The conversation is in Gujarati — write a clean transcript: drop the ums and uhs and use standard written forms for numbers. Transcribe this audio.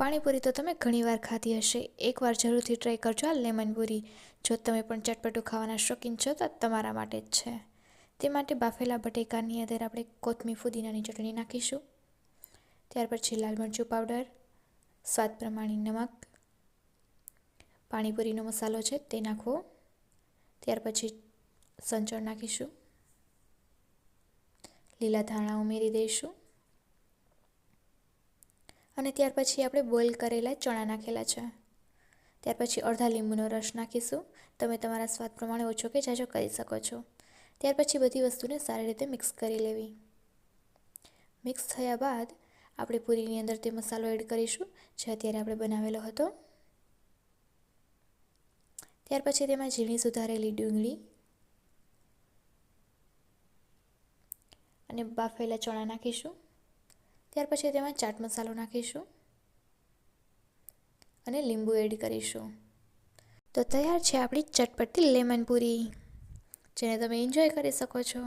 પાણીપુરી તો તમે ઘણીવાર ખાધી હશે, એકવાર જરૂરથી ટ્રાય કરજો આ લેમન પૂરી. જો તમે પણ ચટપટું ખાવાના શોખીન છો તો તમારા માટે જ છે. તે માટે બાફેલા બટેકાની અંદર આપણે કોથમીર ફુદીનાની ચટણી નાખીશું. ત્યાર પછી લાલ મરચું પાવડર, સ્વાદ પ્રમાણે નમક, પાણીપુરીનો મસાલો છે તે નાખવો. ત્યાર પછી સંચળ નાખીશું, લીલા ધાણા ઉમેરી દઈશું અને ત્યાર પછી આપણે બોઇલ કરેલા ચણા નાખેલા છે. ત્યાર પછી અડધા લીંબુનો રસ નાખીશું. તમે તમારા સ્વાદ પ્રમાણે ઓછો કે ઝાઝો કરી શકો છો. ત્યાર પછી બધી વસ્તુને સારી રીતે મિક્સ કરી લેવી. મિક્સ થયા બાદ આપણે પૂરીની અંદર તે મસાલો એડ કરીશું જે અત્યારે આપણે બનાવેલો હતો. ત્યાર પછી તેમાં ઝીણી સુધારેલી ડુંગળી અને બાફેલા ચણા નાખીશું. ત્યાર પછી તેમાં ચાટ મસાલો નાખીશું અને લીંબુ એડ કરીશું. તો તૈયાર છે આપણી ચટપટી લેમન પૂરી, જેને તમે એન્જોય કરી શકો છો.